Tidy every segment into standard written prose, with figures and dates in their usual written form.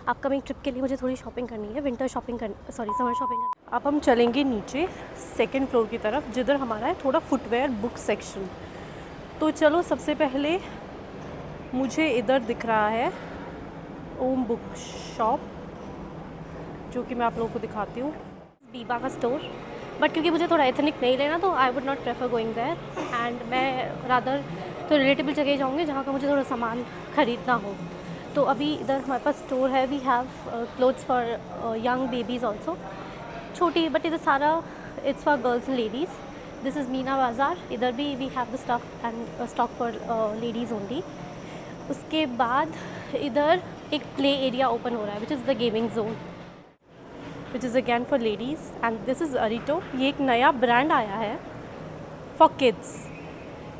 Upcoming trip के लिए मुझे थोड़ी शॉपिंग करनी है, विंटर शॉपिंग करनी, सॉरी समर शॉपिंग करनी। अब हम चलेंगे नीचे सेकंड फ्लोर की तरफ, जिधर हमारा है थोड़ा फुटवेयर बुक सेक्शन। तो चलो, सबसे पहले मुझे इधर दिख रहा है ओम बुक शॉप, जो कि मैं आप लोगों को दिखाती हूँ। बीबा का स्टोर, बट क्योंकि मुझे थोड़ा एथनिक नहीं लेना तो I would not prefer going there, and मैं रादर तो रिलेटेबल जगह जाऊँगी जहाँ का मुझे थोड़ा सामान ख़रीदना हो। तो अभी इधर हमारे पास स्टोर है, we have clothes for young babies also, छोटी, बट इधर सारा it's for girls and ladies. This is Meena Bazaar, इधर भी we have the stuff and stock for ladies only. उसके बाद इधर एक प्ले एरिया ओपन हो रहा है which is the gaming zone, which is again for ladies, and this is Arito. ये एक नया ब्रांड आया है फॉर किड्स,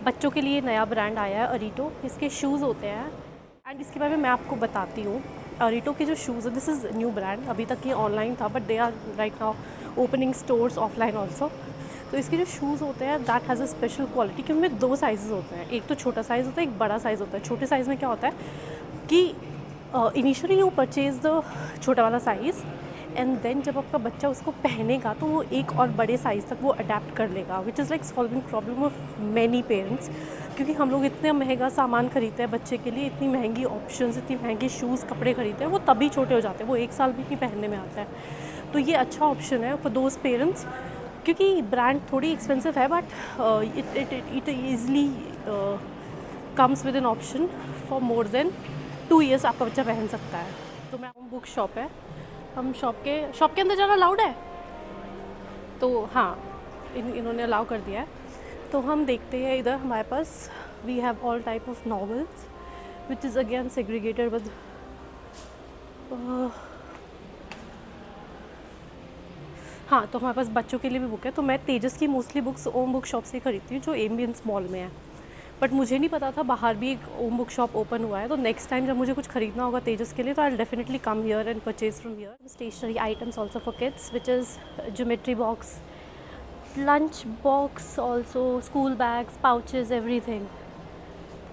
बच्चों के लिए नया ब्रांड आया है अरिटो। इसके शूज़ होते हैं, एंड इसके बारे में मैं आपको बताती हूँ। अरिटो के जो शूज़ है, दिस इज़ न्यू ब्रांड, अभी तक ये ऑनलाइन था, but they are right now opening stores offline also. तो इसके जो शूज़ होते हैं that has a special quality, कि उनमें 2 साइज़ होते हैं, एक तो छोटा साइज़ होता है, एक बड़ा साइज़ होता है। छोटे साइज़ में क्या होता है कि इनिशियली यू परचेज़ द छोटा वाला साइज़, एंड देन जब आपका बच्चा उसको पहनेगा तो वो एक और बड़े साइज़ तक वो अडेप्ट कर लेगा, which is like solving problem of many parents. क्योंकि हम लोग इतना महंगा सामान खरीदते हैं बच्चे के लिए, इतनी महंगी ऑप्शंस, इतनी महंगे शूज़ कपड़े खरीदते हैं, वो तभी छोटे हो जाते हैं, वो 1 साल भी नहीं पहनने में आता है। तो ये अच्छा ऑप्शन है फॉर दोज पेरेंट्स, क्योंकि ब्रांड थोड़ी एक्सपेंसिव है, but it easily comes with an option for more than 2 years आपका बच्चा पहन सकता है। तो मैं बुक शॉप है, हम शॉप के अंदर जाना अलाउड है, तो हाँ इन्होंने अलाउ कर दिया है। तो हम देखते हैं, इधर हमारे पास we have all type of novels which is again segregated with हाँ, तो हमारे पास बच्चों के लिए भी बुक है। तो मैं तेजस की मोस्टली बुक्स ओम बुक शॉप से खरीदती हूँ, जो एम्बियंस मॉल में है, बट मुझे नहीं पता था बाहर भी एक ओम बुक शॉप ओपन हुआ है। तो नेक्स्ट टाइम जब मुझे कुछ खरीदना होगा तेजस के लिए, तो I will definitely come here and purchase from here. Stationery items also for kids, which is geometry box, lunch box also, school bags, pouches, everything.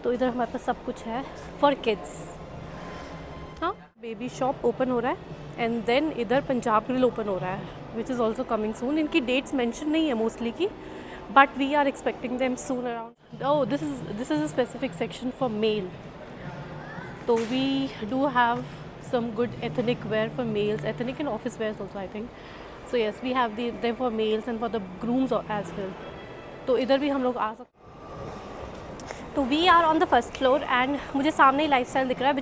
तो इधर हमारे पास सब कुछ है फॉर किड्स। हाँ, बेबी शॉप ओपन हो रहा है, एंड देन इधर पंजाब ग्रिल ओपन हो रहा है, which is also coming soon. इनकी डेट्स मेंशन नहीं है मोस्टली की, but we are expecting them soon around. Oh, this is a specific section for male. So we do have some good ethnic wear for males, ethnic and office wears also I think. So yes, we have them for males and for the grooms as well. तो इधर भी हम लोग आ सकते। तो we are on the first floor, and मुझे सामने ही lifestyle दिख रहा है,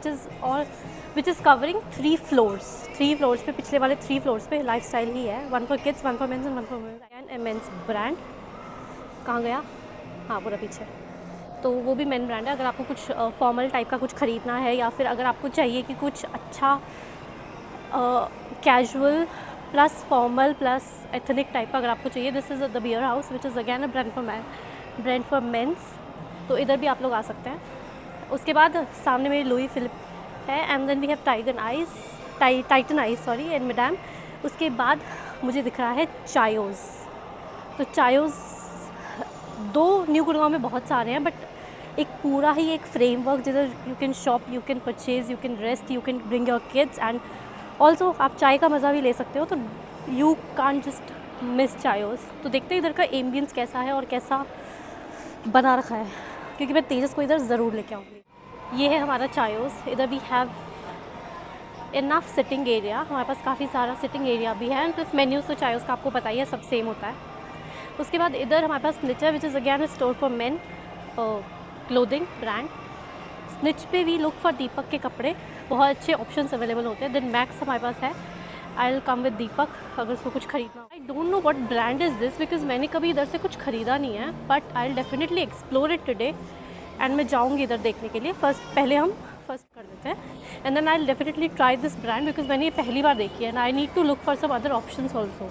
which is covering 3 floors। 3 floors पे, पिछले वाले 3 floors पे लाइफस्टाइल ही है, 1 for kids, 1 for men's and 1 for women, and men's brand। कहाँ गया? हाँ, पूरा पीछे। तो वो भी मेन ब्रांड है। अगर आपको कुछ फॉर्मल टाइप का कुछ ख़रीदना है, या फिर अगर आपको चाहिए कि कुछ अच्छा casual plus formal plus ethnic type का अगर आपको चाहिए, this is the Bear House, which is again a brand for men's. तो इधर भी आप लोग आ सकते हैं। उसके बाद सामने मेरी लुई फिलिप है, and then we have Titan eyes sorry, and madam. उसके बाद मुझे दिख रहा है चायोज़। तो चायोज़ 2 न्यू गुड़गांव में बहुत सारे हैं, बट एक पूरा ही एक फ्रेमवर्क जिधर you can shop, you can purchase, you can rest, you can bring your kids, and also आप चाय का मज़ा भी ले सकते हो। तो यू कांट जस्ट मिस चायोज़। तो देखते हैं इधर का एम्बियंस कैसा है और कैसा बना रखा है, क्योंकि मैं तेजस को इधर ज़रूर लेके आऊँगी। ये है हमारा चायोज़। इधर we have enough sitting area, हमारे पास काफ़ी सारा सिटिंग एरिया भी है, एंड प्लस मेन्यूज़ तो चायोज़ का आपको पता ही है सब सेम होता है। उसके बाद इधर हमारे पास स्निच है, which is again a store for main clothing brand. Snitch पे वी लुक फॉर दीपक के कपड़े, बहुत अच्छे ऑप्शंस अवेलेबल होते हैं। देन मैक्स हमारे पास है, आई विल कम विद दीपक अगर उसको कुछ खरीदना हो। I don't know what brand is this, because मैंने कभी इधर से कुछ ख़रीदा नहीं है, but I will definitely explore it today, and मैं जाऊँगी इधर देखने के लिए। पहले हम फर्स्ट कर देते हैं, and then I will definitely try this brand, because मैंने ये पहली बार देखी है, and I need to look for some other options also,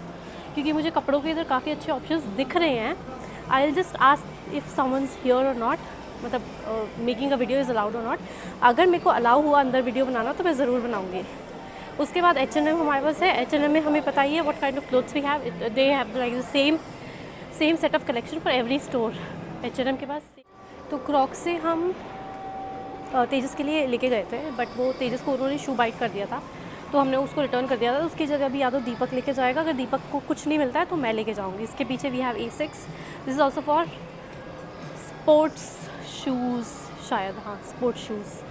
क्योंकि मुझे कपड़ों के इधर काफ़ी अच्छे ऑप्शंस दिख रहे हैं। I will just ask if someone's here और नॉट, मतलब making a video is allowed और नॉट। अगर मेरे को अलाउ हुआ अंदर वीडियो बनाना तो मैं ज़रूर बनाऊँगी। उसके बाद H&M हमारे पास है। H&M में हमें पता ही है what kind of clothes we have, they have like the same set of collection for every store H&M के पास। तो क्रॉक्स से हम तेजस के लिए लेके गए थे, बट वो तेजस को उन्होंने शू बाइट कर दिया था, तो हमने उसको रिटर्न कर दिया था। उसकी जगह भी या तो दीपक लेके जाएगा, अगर दीपक को कुछ नहीं मिलता है तो मैं लेके जाऊँगी। इसके पीछे we have A6, this is also for sports shoes, शायद हाँ स्पोर्ट्स शूज़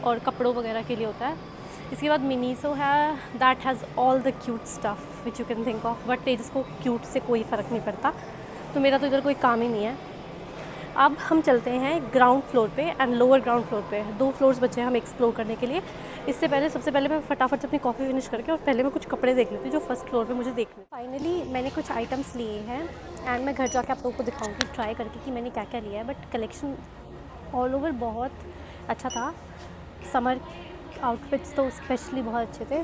और कपड़ों वगैरह के लिए होता है। इसके बाद मिनीसो है, that has all the cute stuff which you can think of, but Tejas को क्यूट से कोई फ़र्क नहीं पड़ता, तो मेरा तो इधर कोई काम ही नहीं है। अब हम चलते हैं ग्राउंड फ्लोर पे एंड लोअर ग्राउंड फ्लोर पे, 2 फ्लोर्स बचे हैं हम एक्सप्लोर करने के लिए। इससे पहले सबसे पहले मैं फटाफट से अपनी कॉफ़ी फिनिश करके और पहले मैं कुछ कपड़े देख लेती हूँ जो फर्स्ट फ्लोर पे मुझे देखने। फाइनली मैंने कुछ आइटम्स लिए हैं एंड मैं घर जाके आप लोगों को दिखाऊंगी ट्राई करके कि मैंने क्या क्या लिया है, बट कलेक्शन ऑल ओवर बहुत अच्छा था। समर आउटफिट्स तो स्पेशली बहुत अच्छे थे,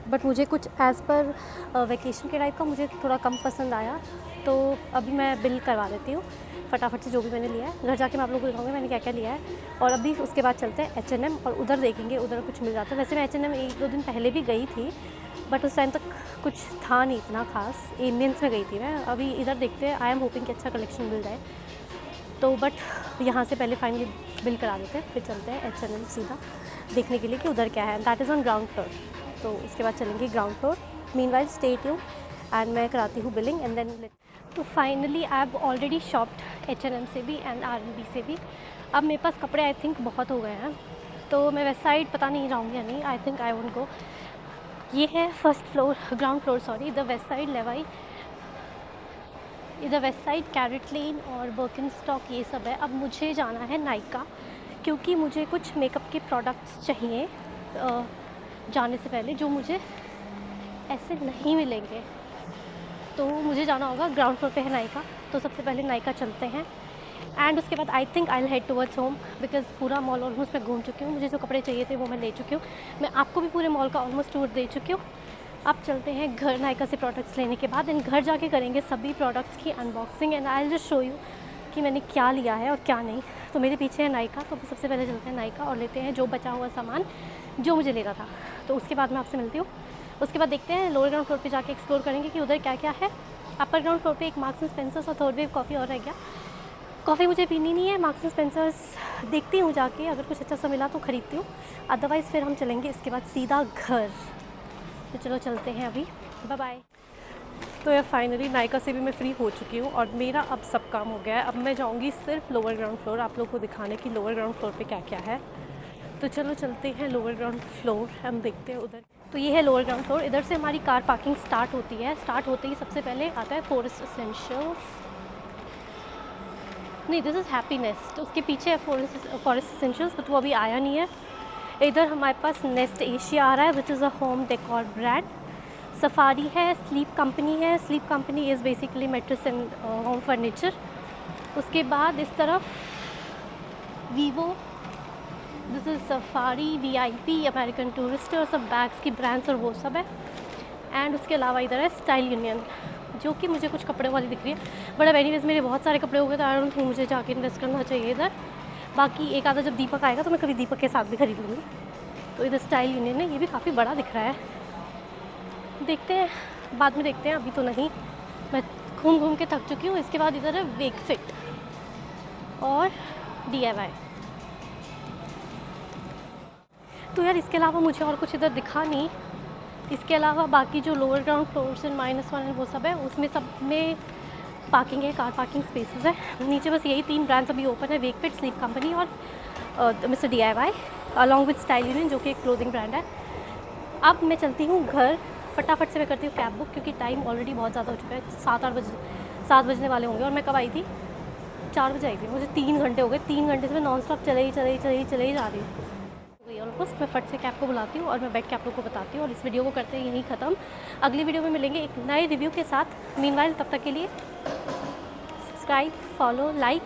बट मुझे कुछ एज़ पर वेकेशन के टाइप का मुझे थोड़ा कम पसंद आया, तो अभी मैं बिल करवा देती हूँ फटाफट से जो भी मैंने लिया है। घर जाके मैं आप लोगों को दिखाऊंगी मैंने क्या क्या लिया है, और अभी उसके बाद चलते हैं H&M और उधर देखेंगे उधर कुछ मिल जाता है। वैसे मैं H&M 1-2 दिन पहले भी गई थी, बट उस टाइम तक कुछ था नहीं इतना खास, इंडियंस में गई थी मैं। अभी इधर देखते हैं, आई एम होपिंग कि अच्छा कलेक्शन मिल जाए, तो बट यहाँ से पहले फाइनली बिल करा देते हैं, फिर चलते हैं H&M सीधा देखने के लिए कि उधर क्या है। That is on ground floor, तो उसके बाद चलेंगे ground floor. Meanwhile stay tuned and मैं कराती हूँ बिलिंग एंड देन। तो finally I have already शॉप्ड H&M से भी एंड R&B से भी। अब मेरे पास कपड़े आई थिंक बहुत हो गए हैं, तो मैं वेस्ट साइड पता नहीं जाऊँगी या नहीं, I think I won't go. ये है first floor, ground floor sorry, इधर वेस्ट साइड लेवाई, इधर वेस्ट साइड कैरेट लेन और बर्किनस्टॉक ये सब है। अब मुझे जाना है नायका, क्योंकि मुझे कुछ मेकअप के प्रोडक्ट्स चाहिए जाने से पहले, जो मुझे ऐसे नहीं मिलेंगे, तो मुझे जाना होगा। ग्राउंड फ्लोर पे है नायका, तो सबसे पहले नायका चलते हैं एंड उसके बाद I think I will head towards home, because पूरा मॉल ऑलमोस्ट मैं घूम चुकी हूँ। मुझे जो कपड़े चाहिए थे वो मैं ले चुकी हूँ, मैं आपको भी पूरे मॉल का ऑलमोस्ट टूर दे चुकी हूँ। अब चलते हैं घर नायका से प्रोडक्ट्स लेने के बाद, एंड घर जाके करेंगे सभी प्रोडक्ट्स की unboxing and I will just show you कि मैंने क्या लिया है और क्या नहीं। तो मेरे पीछे है नायका, तो सबसे पहले चलते हैं नायका और लेते हैं जो बचा हुआ सामान जो मुझे लेना था, तो उसके बाद मैं आपसे मिलती हूँ। उसके बाद देखते हैं लोअर ग्राउंड फ्लोर पे जाके एक्सप्लोर करेंगे कि उधर क्या क्या है। अपर ग्राउंड फ्लोर पे एक मार्क्स एंड स्पेंसर्स और थर्ड वेव कॉफ़ी और रह गया। कॉफ़ी मुझे पीनी नहीं है, मार्क्स एंड स्पेंसर्स देखती हूँ जाके, अगर कुछ अच्छा सा मिला तो ख़रीदती हूँ, अदरवाइज़ फिर हम चलेंगे इसके बाद सीधा घर। तो चलो चलते हैं अभी, बाय बाय। तो यार फाइनली नायका से भी मैं फ्री हो चुकी हूँ और मेरा अब सब काम हो गया है। अब मैं जाऊँगी सिर्फ लोअर ग्राउंड फ्लोर आप लोगों को दिखाने की लोअर ग्राउंड फ्लोर पे क्या क्या है। तो चलो चलते हैं लोअर ग्राउंड फ्लोर, हम देखते हैं उधर। तो ये है लोअर ग्राउंड फ्लोर, इधर से हमारी कार पार्किंग स्टार्ट होती है। स्टार्ट होते ही सबसे पहले आता है फॉरेस्ट एसेंशियल्स, नहीं दिस इज़ हैप्पीनेस्ट, उसके पीछे है फॉरेस्ट एसेंशियल्स, बट वो अभी आया नहीं है। इधर हमारे पास नेस्ट एशिया आ रहा है which is a home decor brand. Safari है, स्लीप कंपनी है, sleep company is basically mattress and home furniture. उसके बाद इस तरफ Vivo, this is safari, VIP, American tourist और सब बैग्स की ब्रांड्स और वो सब है। एंड उसके अलावा इधर है स्टाइल यूनियन, जो कि मुझे कुछ कपड़े वाली दिख रही है, बट अब एनीवेज मेरे बहुत सारे कपड़े हो गए, तो आई डोंट थिंक मुझे जाके इन्वेस्ट करना चाहिए इधर। बाकी एक आधा जब दीपक आएगा तो मैं कभी दीपक के साथ भी खरीद लूँगी। तो इधर स्टाइल यूनियन है, ये भी काफ़ी बड़ा दिख रहा है, देखते हैं बाद में देखते हैं, अभी तो नहीं, मैं घूम घूम के थक चुकी हूँ। इसके बाद इधर है वेकफिट और DIY। तो यार इसके अलावा मुझे और कुछ इधर दिखा नहीं। इसके अलावा बाकी जो लोअर ग्राउंड फ्लोर्स एंड -1 है वो सब है, उसमें सब में पार्किंग है, कार पार्किंग स्पेसेस है। नीचे बस यही 3 ब्रांड्स अभी ओपन है, वेकफिट, स्लीप कंपनी और mister DIY along with style union, जो कि एक क्लोथिंग ब्रांड है। अब मैं चलती हूँ घर, फटाफट से मैं करती हूँ कैब बुक, क्योंकि टाइम ऑलरेडी बहुत ज़्यादा हो चुका है, 7 बजने वाले होंगे। और मैं कब आई थी? 4 बजे आई थी, मुझे 3 घंटे हो गए। 3 घंटे से मैं नॉन स्टॉप चले ही जा रही हूँ। ऑलमोस्ट मैं फट से कैब को बुलाती हूँ और मैं बैठ के आप लोग को बताती हूँ, और इस वीडियो को करते हैं यहीं ख़त्म। अगली वीडियो में मिलेंगे एक नए रिव्यू के साथ। मीनवाइल तब तक के लिए subscribe, follow, like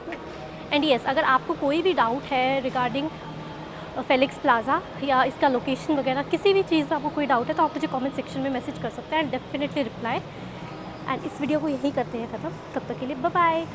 and yes, अगर आपको कोई भी डाउट है रिगार्डिंग फेलिक्स प्लाज़ा या इसका लोकेशन वगैरह, किसी भी चीज़ में आपको कोई डाउट है, तो आप मुझे कमेंट सेक्शन में मैसेज कर सकते हैं एंड डेफिनेटली रिप्लाई। एंड इस वीडियो को यहीं करते हैं ख़त्म, तब तक के लिए बाय बाय।